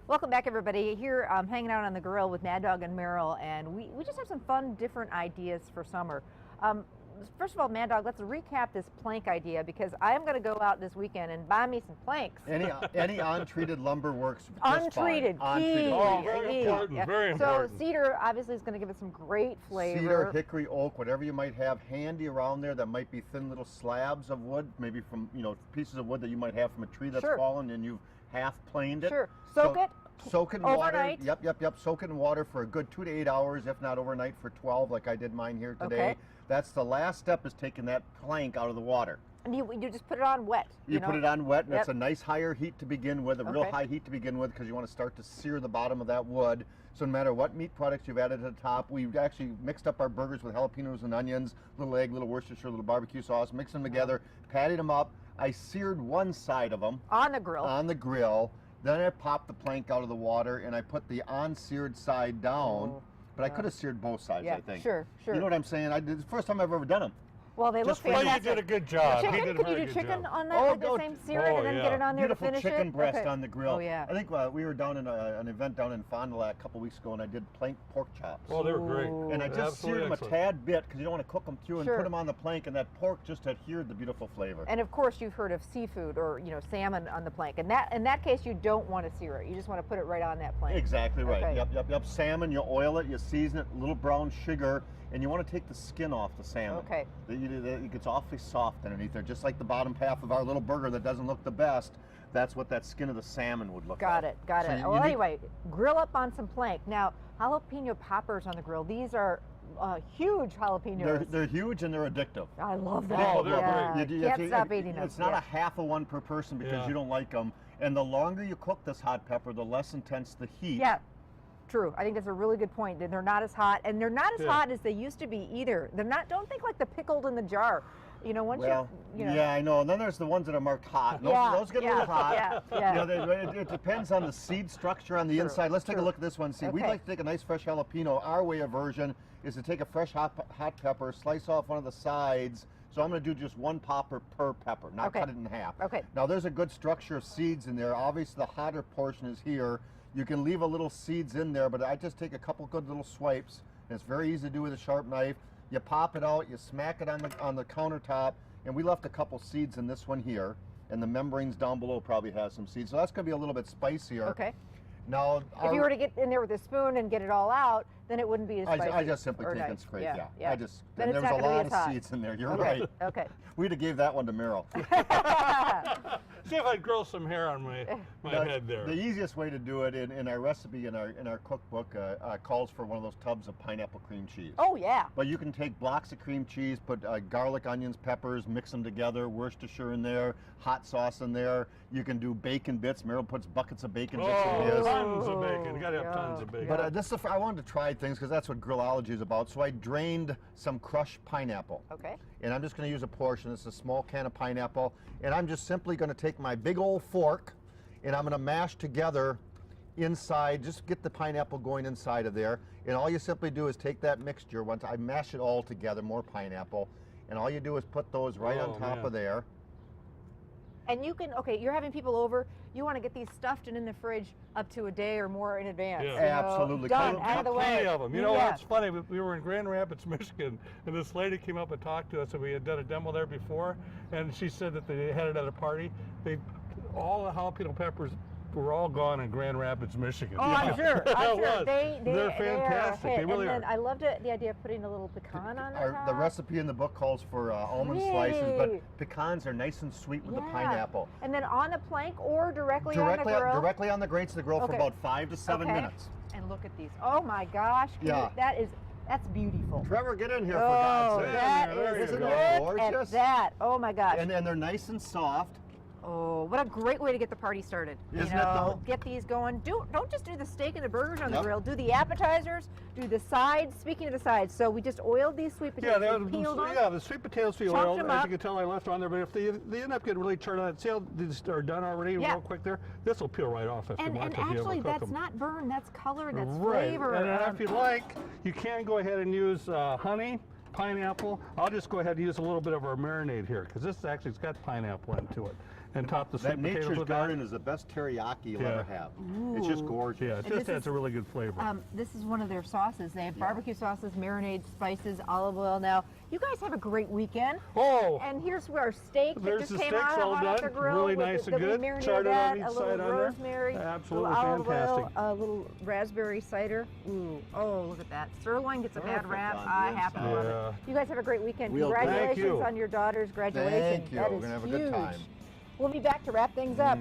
Welcome back, everybody. Here I'm hanging out on the grill with Mad Dog and Merril, and we just have some fun, different ideas for summer. First of all, Mad Dog, let's recap this plank idea, because I am going to go out this weekend and buy me some planks. Any untreated lumber works just untreated, fine. key. Untreated. Oh, very important, Yeah. very important. So cedar obviously is going to give it some great flavor. Cedar, hickory, oak, whatever you might have handy around there that might be thin little slabs of wood, maybe from, pieces of wood that you might have from a tree that's fallen and you've half planed it. Sure. Soak it. Soak it in overnight. water. Yep. Soak it in water for a good 2 to 8 hours, if not overnight for 12, like I did mine here today. Okay. That's the last step, is taking that plank out of the water. And you just put it on wet. You put it on wet, and Yep. it's a nice higher heat to begin with, a real high heat to begin with, because you want to start to sear the bottom of that wood. So no matter what meat products you've added to the top, we've actually mixed up our burgers with jalapenos and onions, little egg, little Worcestershire, little barbecue sauce, mixed them together, patted them up. I seared one side of them. On the grill. On the grill. Then I popped the plank out of the water, and I put the on-seared side down. But I could have seared both sides, I think. Sure. You know what I'm saying? It's the first time I've ever done them. Well, they look Just for you. fantastic. Well, you did a good job. Chicken? He did a Can very you do good chicken job. on that, like the same searing, and then get it on there Beautiful to finish chicken it? breast on the grill. Oh, yeah. I think we were down in an event down in Fond du Lac a couple weeks ago, and I did plank pork chops. Oh, they were great. And I just seared them a tad bit, because you don't want to cook them through, and Sure. put them on the plank, and that pork just adhered the beautiful flavor. And of course, you've heard of seafood or salmon on the plank. And in that case, you don't want to sear it. You just want to put it right on that plank. Exactly right. Okay. Yep. Salmon, you oil it, you season it, a little brown sugar, and you want to take the skin off the salmon. Okay. It gets awfully soft underneath there, just like the bottom half of our little burger that doesn't look the best. That's what that skin of the salmon would look Got like. it. Well, anyway, grill up on some plank. Now, jalapeno poppers on the grill. These are huge jalapenos. They're huge, and they're addictive. I love that. Oh, they're great. Can't stop eating them. It's not a half of one per person, because you don't like them. And the longer you cook this hot pepper, the less intense the heat. Yeah. True. I think that's a really good point. They're not as hot, and they're not as hot as they used to be either. They're not. Don't think like the pickled in the jar. Once yeah, I know. And then there's the ones that are marked hot. Those get a little hot. Yeah. It depends on the seed structure on the inside. Let's take a look at this one. See, we'd like to take a nice fresh jalapeno. Our way of version is to take a fresh hot pepper, slice off one of the sides. So I'm going to do just one popper per pepper, not cut it in half. Okay. Now there's a good structure of seeds in there. Obviously the hotter portion is here. You can leave a little seeds in there, but I just take a couple good little swipes, and it's very easy to do with a sharp knife. You pop it out, you smack it on the countertop, and we left a couple seeds in this one here, and the membranes down below probably has some seeds. So that's going to be a little bit spicier. Okay. Now, if you were to get in there with a spoon and get it all out, then it wouldn't be as spicy. I just simply take and scrape, Yeah. There was a lot of seeds in there, you're right. Okay. We'd have gave that one to Merril. See if I'd grow some hair on my head there. The easiest way to do it in our recipe, in our cookbook, calls for one of those tubs of pineapple cream cheese. Oh, yeah. But you can take blocks of cream cheese, put garlic, onions, peppers, mix them together, Worcestershire in there, hot sauce in there. You can do bacon bits. Merril puts buckets of bacon bits in his. Tons of bacon. You got to have tons of bacon. But I wanted to try things, because that's what grillology is about. So I drained some crushed pineapple. Okay. And I'm just going to use a portion. It's a small can of pineapple. And I'm just simply going to take my big old fork, and I'm going to mash together inside, just get the pineapple going inside of there. And all you simply do is take that mixture, once I mash it all together, more pineapple, and all you do is put those right on top of there. And you can, you're having people over, you want to get these stuffed and in the fridge up to a day or more in advance. Yeah. Absolutely. Done, out of the way. Plenty of them. You know what's funny? We were in Grand Rapids, Michigan, and this lady came up and talked to us, and we had done a demo there before, and she said that they had it at a party. All the jalapeno peppers were all gone in Grand Rapids, Michigan. Oh, I'm sure. I'm sure. They're fantastic. They really and are. I loved the idea of putting a little pecan on the top. The recipe in the book calls for almond slices, but pecans are nice and sweet with the pineapple. And then on the plank or directly on the grill? Directly on the grates of the grill for about 5 to 7 minutes. And look at these. Oh my gosh. That's beautiful. Trevor, get in here for God's sake. Isn't it gorgeous? Oh my gosh. And they're nice and soft. Oh, what a great way to get the party started. Isn't it though? Get these going. Don't just do the steak and the burgers on the grill. Do the appetizers, do the sides. Speaking of the sides, so we just oiled these sweet potatoes. The sweet potatoes we oiled. As you can tell, I left on there, but if they end up getting really turned on, see how these are done already real quick there? This will peel right off if you want to. And actually, that's not burn, that's color, that's right. flavor. And if you like, you can go ahead and use honey, pineapple. I'll just go ahead and use a little bit of our marinade here, because this actually has got pineapple into it. and top the That sweet potatoes Nature's with Garden is the best teriyaki you'll Yeah. ever have. It's just Ooh. gorgeous. Yeah, it And just this adds is- a really good flavor. This is one of their sauces. They have barbecue sauces, marinades, spices, olive oil. Now, you guys have a great weekend. Oh! And here's where our steak that There's just the came steaks out all hot off done, the grill. really with nice the, and that we good. marinated Charred on that, each a little side on there. rosemary, Absolutely little olive fantastic. oil, a little raspberry cider. Ooh, oh, look at that. Sirloin gets a bad Perfect rap. on the I have to inside. love Yeah. it. You guys have a great weekend. We'll do. Congratulations Thank you. on your daughter's graduation. Thank you. That We're is gonna have a huge. good time. We'll be back to wrap things up.